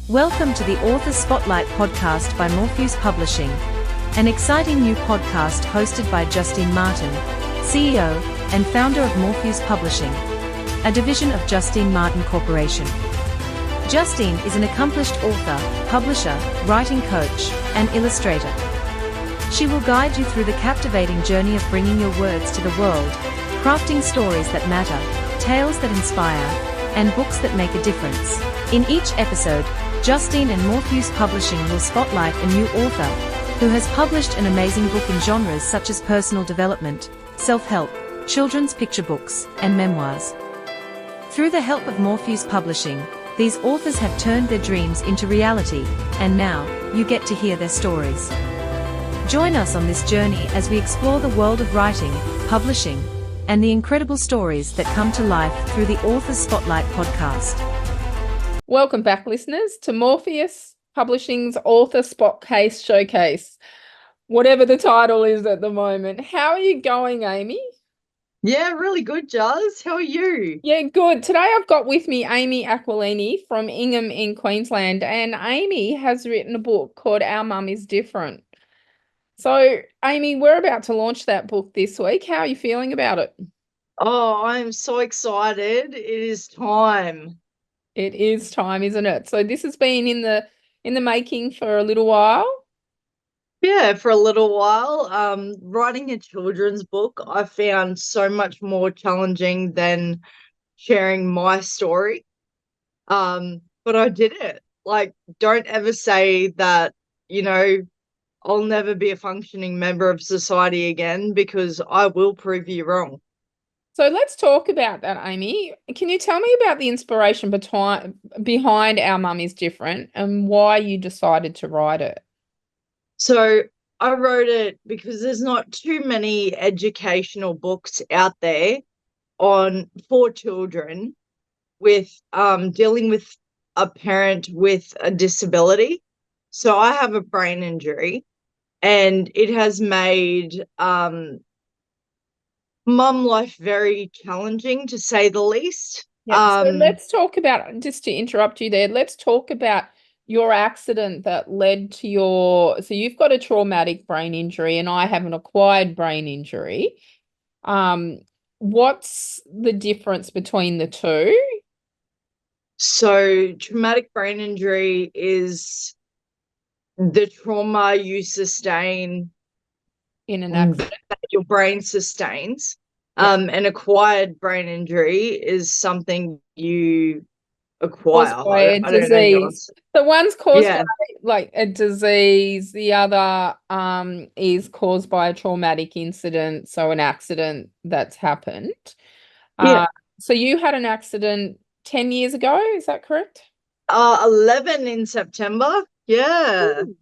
Welcome to the Author Spotlight podcast by Morpheus Publishing, an exciting new podcast hosted by Justine Martin, CEO and founder of Morpheus Publishing, a division of Justine Martin Corporation. Justine is an accomplished author, publisher, writing coach, and illustrator. She will guide you through the captivating journey of bringing your words to the world, crafting stories that matter, tales that inspire, and books that make a difference. In each episode, Justine and Morpheus Publishing will spotlight a new author who has published an amazing book in genres such as personal development, self-help, children's picture books, and memoirs. Through the help of Morpheus Publishing, these authors have turned their dreams into reality, and now, you get to hear their stories. Join us on this journey as we explore the world of writing, publishing, and the incredible stories that come to life through the Author Spotlight podcast. Welcome back, listeners, to Morpheus Publishing's Author Spot Case Showcase, whatever the title is at the moment. How are you going, Amy? Yeah, really good, Jazz. How are you? Yeah, good. Today I've got with me Amy Aquilini from Ingham in Queensland, and Amy has written a book called Our Mum is Different. So, Amy, we're about to launch that book this week. How are you feeling about it? Oh, I'm so excited. It is time. It is time, isn't it? So this has been in the making for a little while. Yeah, for a little while. Writing a children's book, I found so much more challenging than sharing my story. But I did it. Like, don't ever say that, I'll never be a functioning member of society again, because I will prove you wrong. So let's talk about that, Amy. Can you tell me about the inspiration behind Our Mum is Different and why you decided to write it? So I wrote it because there's not too many educational books out there for children with dealing with a parent with a disability. So I have a brain injury, and it has made mum life very challenging, to say the least. Yeah, so let's talk about, just to interrupt you there, let's talk about your accident that led to so you've got a traumatic brain injury and I have an acquired brain injury. What's the difference between the two? So traumatic brain injury is the trauma you sustain in an accident that your brain sustains. An acquired brain injury is something you acquire. Caused by a disease. So one's caused by like a disease, the other is caused by a traumatic incident, so an accident that's happened. So you had an accident 10 years ago, is that correct? 11 in September. Yeah. Ooh.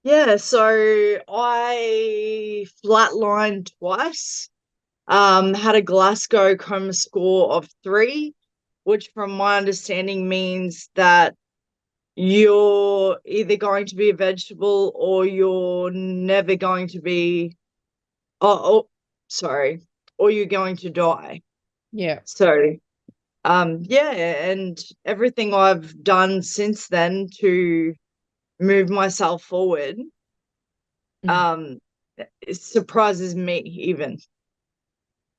Yeah, so I flatlined twice, had a Glasgow coma score of 3, which from my understanding means that you're either going to be a vegetable or you're never going to be, or you're going to die. Yeah. So, and everything I've done since then to move myself forward, it surprises me even.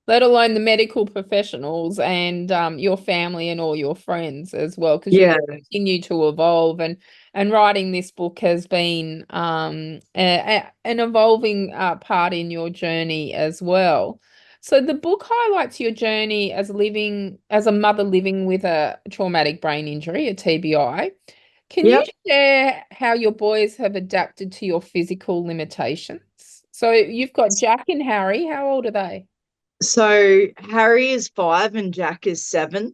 Let alone the medical professionals and your family and all your friends as well, because you continue to evolve, and writing this book has been an evolving part in your journey as well. So the book highlights your journey as a mother living with a traumatic brain injury, a TBI. Can you share how your boys have adapted to your physical limitations? So you've got Jack and Harry. How old are they? So Harry is 5 and Jack is 7.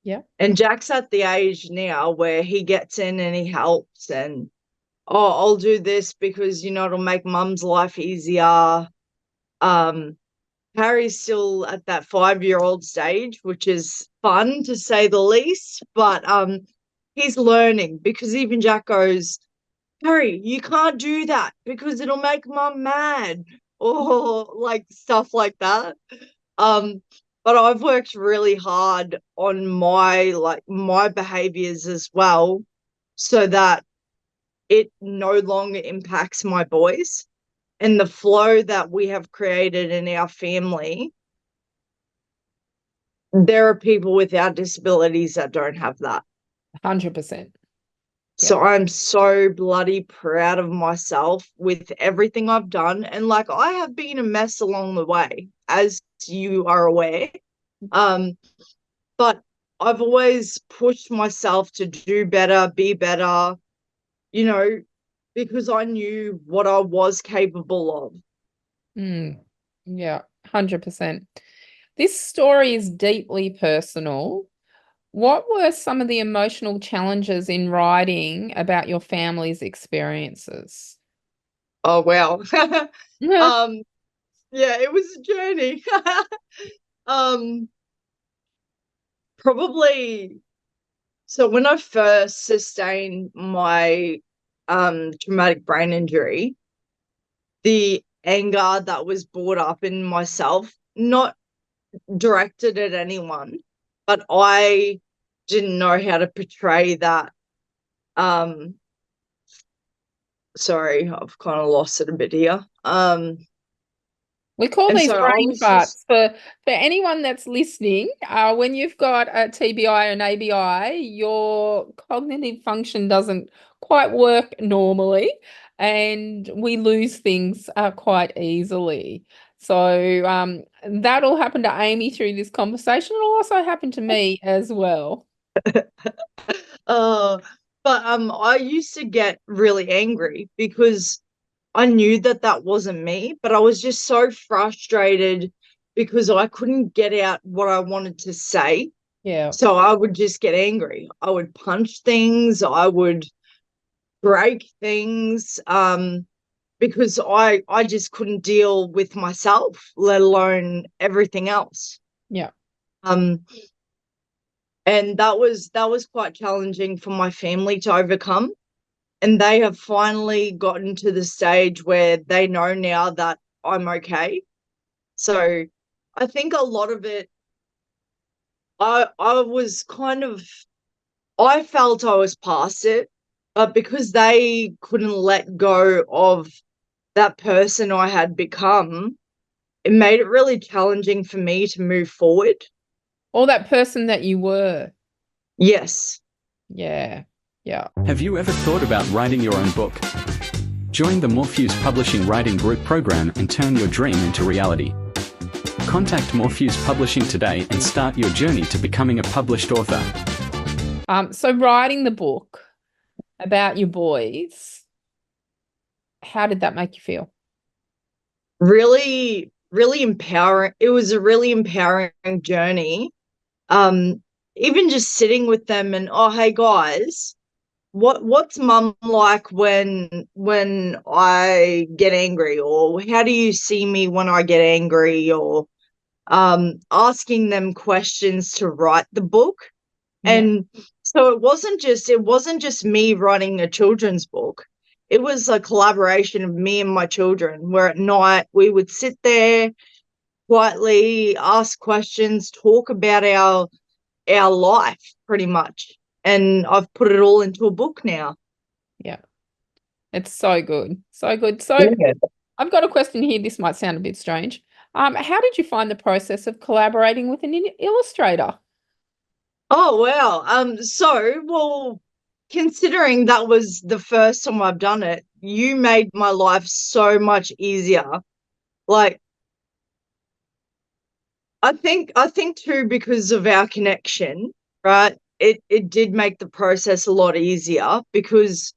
Yeah. And Jack's at the age now where he gets in and he helps, and I'll do this because it'll make mum's life easier. Harry's still at that 5-year-old stage, which is fun to say the least, but he's learning, because even Jack goes, Harry, you can't do that because it'll make mum mad, or like stuff like that. But I've worked really hard on my behaviors as well, so that it no longer impacts my boys. And the flow that we have created in our family, there are people without disabilities that don't have that. 100%. So I'm so bloody proud of myself with everything I've done. And like, I have been a mess along the way, as you are aware. But I've always pushed myself to do better, be better, you know, because I knew what I was capable of. Yeah, 100%. This story is deeply personal. What were some of the emotional challenges in writing about your family's experiences? Oh, wow. Yeah, it was a journey. Probably, so when I first sustained my traumatic brain injury, the anger that was brought up in myself, not directed at anyone, but I didn't know how to portray that. Sorry, I've kind of lost it a bit here. We call And these so I brain was farts. For anyone that's listening, when you've got a TBI or an ABI, your cognitive function doesn't quite work normally, and we lose things quite easily. So that'll happen to Amy through this conversation. It'll also happen to me as well. but I used to get really angry because I knew that that wasn't me, but I was just so frustrated because I couldn't get out what I wanted to say. Yeah. So I would just get angry. I would punch things, I would break things, because I just couldn't deal with myself, let alone everything else. Yeah. And that was quite challenging for my family to overcome. And they have finally gotten to the stage where they know now that I'm okay. So I think a lot of it, I was kind of, I felt I was past it, but because they couldn't let go of that person I had become, it made it really challenging for me to move forward. Or that person that you were. Yes. Yeah. Yeah. Have you ever thought about writing your own book? Join the Morpheus Publishing Writing Group program and turn your dream into reality. Contact Morpheus Publishing today and start your journey to becoming a published author. So writing the book about your boys, how did that make you feel? Really, really empowering. It was a really empowering journey. Even just sitting with them and, oh, hey guys, what's mum like when I get angry, or how do you see me when I get angry, or asking them questions to write the book. And so it wasn't just me writing a children's book. It was a collaboration of me and my children, where at night we would sit there quietly, ask questions, talk about our life pretty much. And I've put it all into a book now. Yeah. It's so good. So good. So Yeah. I've got a question here. This might sound a bit strange. How did you find the process of collaborating with an illustrator? Oh, wow. Well, considering that was the first time I've done it, you made my life so much easier. Like, I think too, because of our connection, right? It did make the process a lot easier, because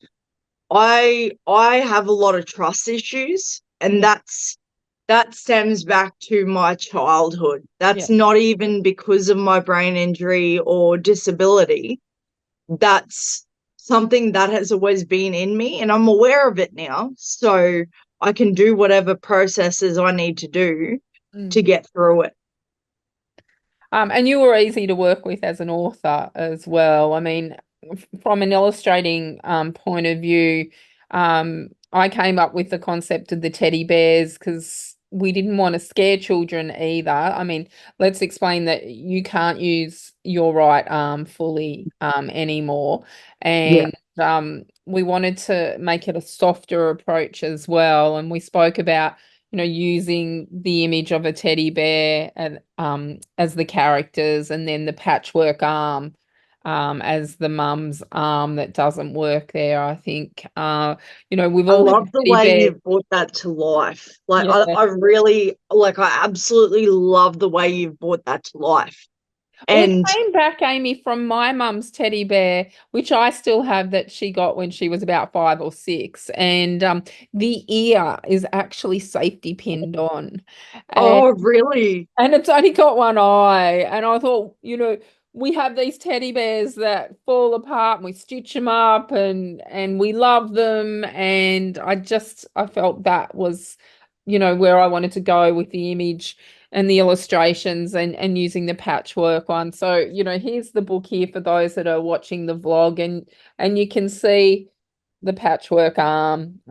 I have a lot of trust issues, and that stems back to my childhood. That's not even because of my brain injury or disability. That's something that has always been in me, and I'm aware of it now. So I can do whatever processes I need to do to get through it. And you were easy to work with as an author as well. I mean, from an illustrating point of view, I came up with the concept of the teddy bears because we didn't want to scare children either. I mean, let's explain that you can't use your right arm fully anymore. And we wanted to make it a softer approach as well. And we spoke about, using the image of a teddy bear and as the characters, and then the patchwork arm as the mum's arm that doesn't work there. I think we've I all had love the teddy way bears. you've brought that to life. Like Yeah. I really like I absolutely love the way you've brought that to life. Well, it And came back, Amy, from my mum's teddy bear, which I still have, that she got when she was about 5 or 6. And the ear is actually safety pinned on. And, oh, really? and it's only got one eye. And I thought, we have these teddy bears that fall apart and we stitch them up and we love them. And I felt that was, where I wanted to go with the image and the illustrations and using the patchwork one. So, here's the book here for those that are watching the vlog, and you can see the patchwork arm,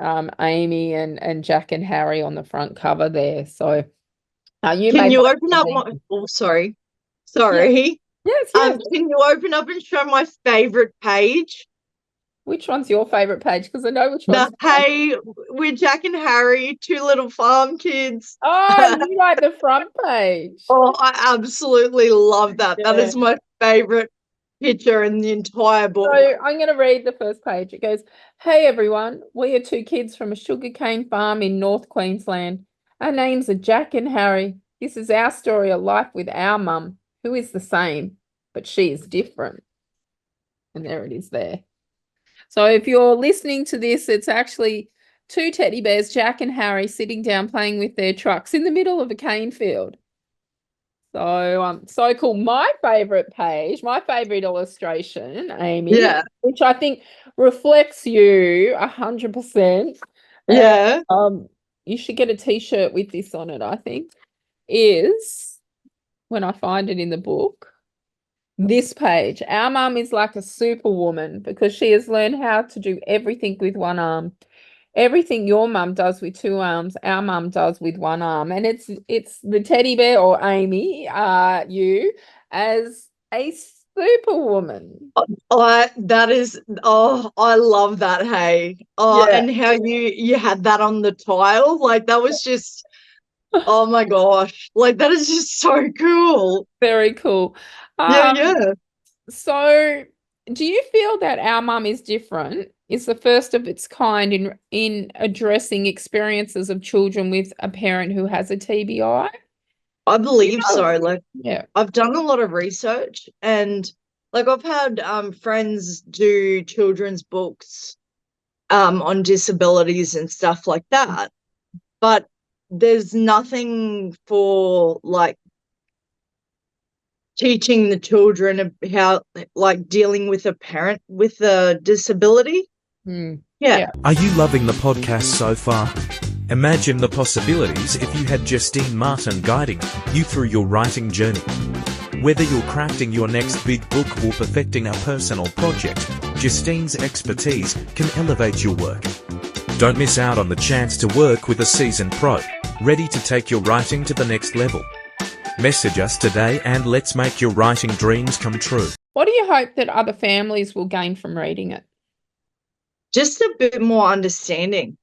Amy and Jack and Harry on the front cover there. So you Can made you that open up my sorry. Yes. Can you open up and show my favorite page? Which one's your favorite page? Because I know which one's Hey, we're Jack and Harry, 2 little farm kids. Oh, you like the front page. Oh, I absolutely love that. That is my favorite picture in the entire book. So I'm going to read the first page. It goes, "Hey everyone, we are 2 kids from a sugarcane farm in North Queensland. Our names are Jack and Harry. This is our story of life with our mum, who is the same, but she is different." And there it is there. So if you're listening to this, it's actually 2 teddy bears, Jack and Harry, sitting down playing with their trucks in the middle of a cane field. So cool. My favorite page, my favorite illustration, Amy, which I think reflects you 100%. Yeah. You should get a t-shirt with this on it, I think, is, when I find it in the book, this page. Our mum is like a superwoman because she has learned how to do everything with one arm. Everything your mum does with 2 arms, our mum does with 1 arm. And it's the teddy bear, or Amy, you, as a superwoman. I love that, hey. And how you had that on the tile. Like that was just, oh my gosh. Like that is just so cool. Very cool. So do you feel that Our Mum is Different is the first of its kind in addressing experiences of children with a parent who has a TBI? I believe so. Like, I've done a lot of research, and like I've had friends do children's books on disabilities and stuff like that, but there's nothing for like teaching the children how, like, dealing with a parent with a disability. Are you loving the podcast so far? Imagine the possibilities if you had Justine Martin guiding you through your writing journey. Whether you're crafting your next big book or perfecting a personal project, Justine's expertise can elevate your work. Don't miss out on the chance to work with a seasoned pro, ready to take your writing to the next level. Message us today and let's make your writing dreams come true. What do you hope that other families will gain from reading it? Just a bit more understanding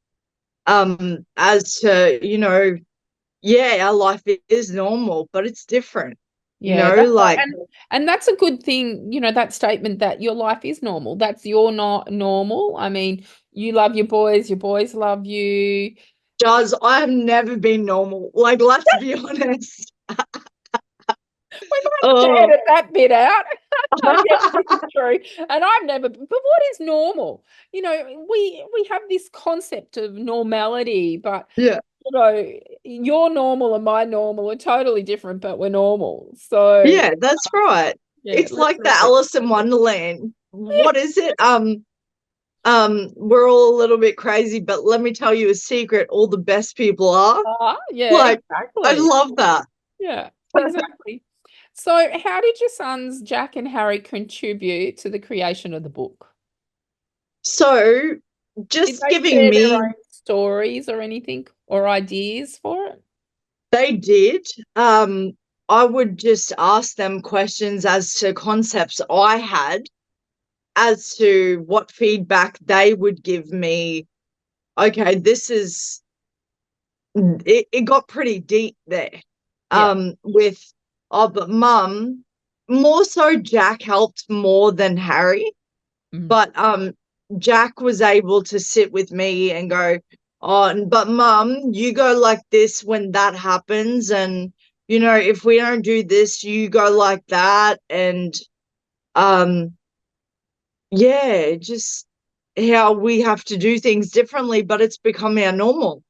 as to, our life is normal, but it's different. And that's a good thing, that statement that your life is normal. That's you're not normal. I mean, you love your boys love you. I have never been normal. Like, let's be honest. We might have to edit that bit out. Yes, this is true. And I've never, but what is normal? We have this concept of normality, but your normal and my normal are totally different, but we're normal. So that's right. It's like the Alice in Wonderland. What is it? We're all a little bit crazy, but let me tell you a secret, all the best people are. Exactly. I love that. Yeah, exactly. So how did your sons Jack and Harry contribute to the creation of the book? So just did they giving share me their own stories or anything or ideas for it? They did. I would just ask them questions as to concepts I had, as to what feedback they would give me. Okay, it got pretty deep there. With, but Mum, more so Jack helped more than Harry. But Jack was able to sit with me and go, oh, but Mum, you go like this when that happens, and if we don't do this, you go like that. And just how we have to do things differently, but it's become our normal.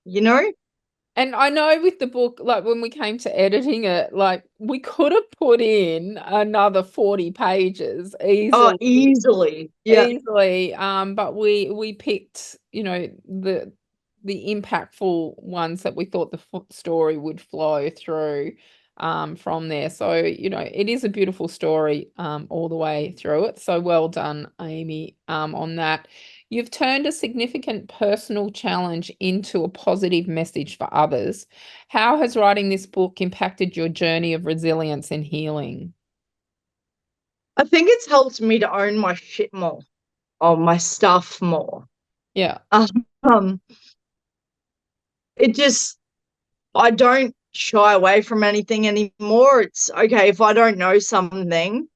And I know with the book, like when we came to editing it, like we could have put in another 40 pages easily. Oh, easily. Yeah. Easily. But we picked, the impactful ones that we thought the story would flow through from there. So, it is a beautiful story all the way through it. So well done, Amy, on that. You've turned a significant personal challenge into a positive message for others. How has writing this book impacted your journey of resilience and healing? I think it's helped me to own my shit more, or my stuff more. Yeah. It just, I don't shy away from anything anymore. It's okay if I don't know something,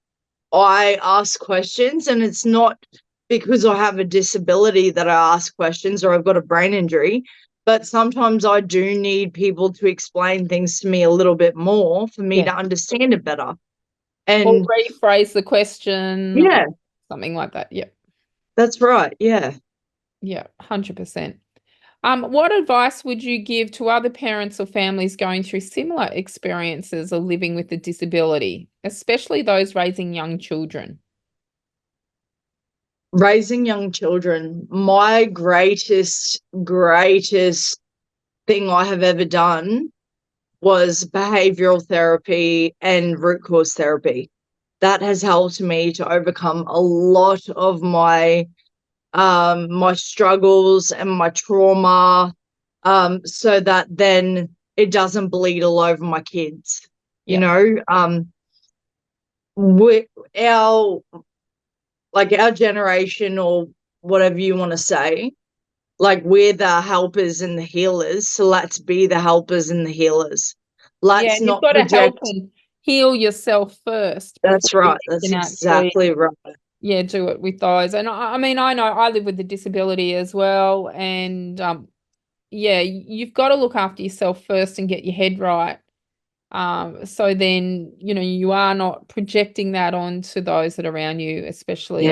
I ask questions, and it's not because I have a disability that I ask questions or I've got a brain injury, but sometimes I do need people to explain things to me a little bit more for me to understand it better. And or rephrase the question. Yeah. Something like that. Yeah. That's right. Yeah. Yeah, 100%. What advice would you give to other parents or families going through similar experiences of living with a disability, especially those raising young children? Raising young children, my greatest thing I have ever done was behavioral therapy and root cause therapy. That has helped me to overcome a lot of my struggles and my trauma, so that then it doesn't bleed all over my kids. Our generation, or whatever you want to say, like, we're the helpers and the healers, so let's be the helpers and the healers. Let's you've not got to help project. and heal yourself first. That's right. That's exactly right. Yeah, do it with those. And I mean, I know I live with a disability as well, and you've got to look after yourself first and get your head right. So then, you are not projecting that onto those that are around you, especially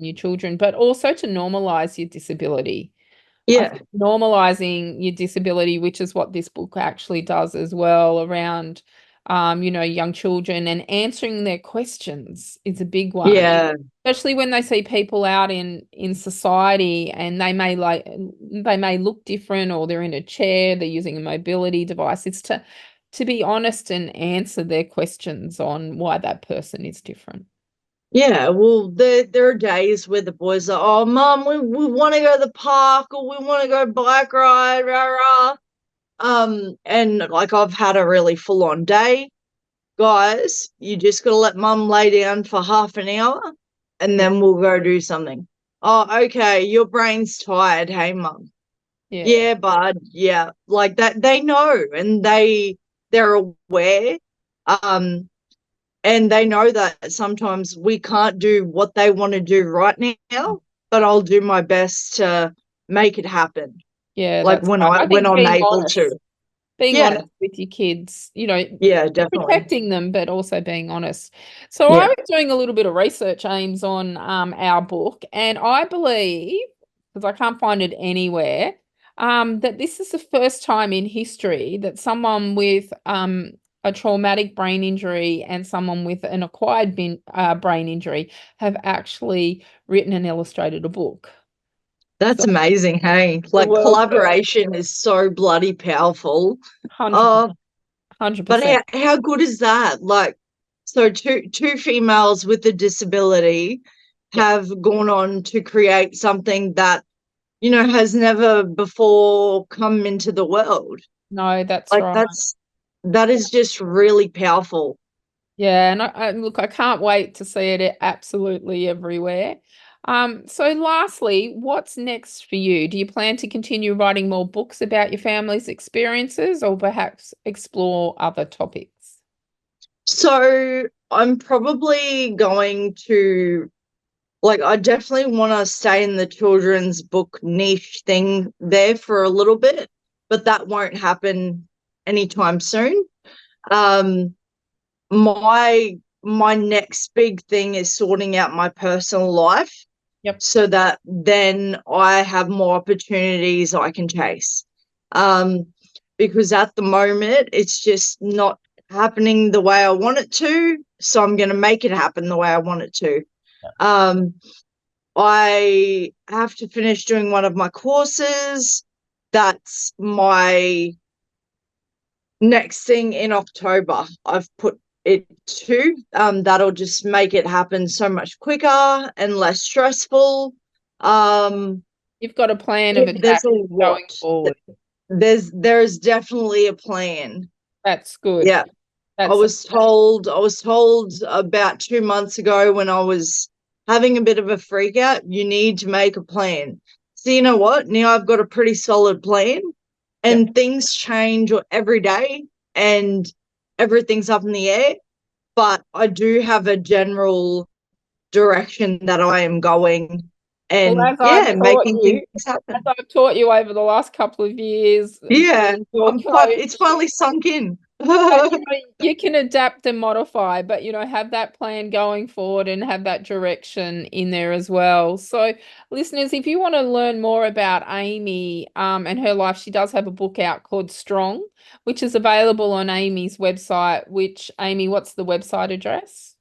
your children, but also to normalize your disability. Yeah. Normalizing your disability, which is what this book actually does as well, around, young children, and answering their questions is a big one. Yeah. Especially when they see people out in society, and they may look different, or they're in a chair, they're using a mobility device. It's to be honest and answer their questions on why that person is different. Yeah, well, there are days where the boys are, oh, Mum, we want to go to the park, or we want to go bike ride, rah, rah. And like, I've had a really full-on day. Guys, you just got to let Mum lay down for half an hour, and then we'll go do something. Oh, okay, your brain's tired. Hey, Mum. Yeah, bud. Yeah, like that. They know, and they're aware. And they know that sometimes we can't do what they want to do right now, but I'll do my best to make it happen. Yeah, like when I'm able to. Being honest with your kids, yeah, definitely protecting them, but also being honest. So I was doing a little bit of research, Ames, on our book, and I believe, because I can't find it anywhere, that this is the first time in history that someone with a traumatic brain injury and someone with an acquired brain injury have actually written and illustrated a book. That's amazing. Hey, like, collaboration is so bloody powerful. 100%. 100%. But how good is that? Like, so two females with a disability have gone on to create something that, has never before come into the world. No, that's right. That is just really powerful. Yeah, and I can't wait to see it absolutely everywhere. So lastly, what's next for you? Do you plan to continue writing more books about your family's experiences or perhaps explore other topics? So I'm probably going to, I definitely want to stay in the children's book niche thing there for a little bit, but that won't happen anytime soon. My next big thing is sorting out my personal life. Yep. So that then I have more opportunities I can chase. Because at the moment it's just not happening the way I want it to. So I'm going to make it happen the way I want it to. Yep. I have to finish doing one of my courses. That's my next thing in October. I've put it to, that'll just make it happen so much quicker and less stressful. You've got a plan of attack going forward. There's definitely a plan. That's good. Yeah. I was told about 2 months ago when I was having a bit of a freak out, you need to make a plan. So you know what? Now I've got a pretty solid plan, and things change every day and everything's up in the air, but I do have a general direction that I am going, and making things happen. As I've taught you over the last couple of years. Yeah, it's finally sunk in. You can adapt and modify, but have that plan going forward and have that direction in there as well. So listeners, if you want to learn more about Amy and her life, she does have a book out called Strong, which is available on Amy's website, which, Amy, what's the website address?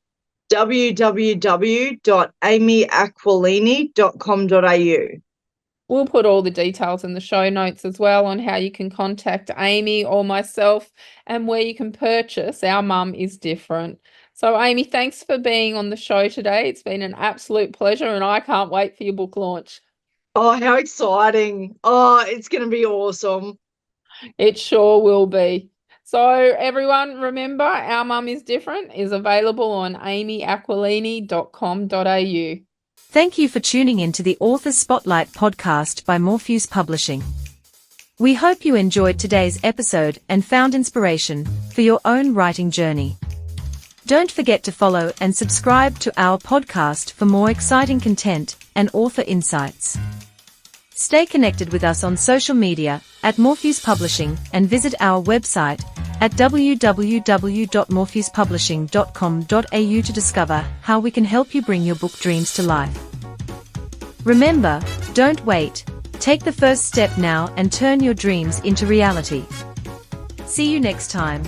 www.amyaquilini.com.au. We'll put all the details in the show notes as well on how you can contact Amy or myself and where you can purchase Our Mum is Different. So, Amy, thanks for being on the show today. It's been an absolute pleasure, and I can't wait for your book launch. Oh, how exciting. Oh, it's going to be awesome. It sure will be. So, everyone, remember, Our Mum is Different is available on amyaquilini.com.au. Thank you for tuning in to the Authors Spotlight podcast by Morpheus Publishing. We hope you enjoyed today's episode and found inspiration for your own writing journey. Don't forget to follow and subscribe to our podcast for more exciting content and author insights. Stay connected with us on social media at Morpheus Publishing and visit our website at www.morpheuspublishing.com.au to discover how we can help you bring your book dreams to life. Remember, don't wait. Take the first step now and turn your dreams into reality. See you next time.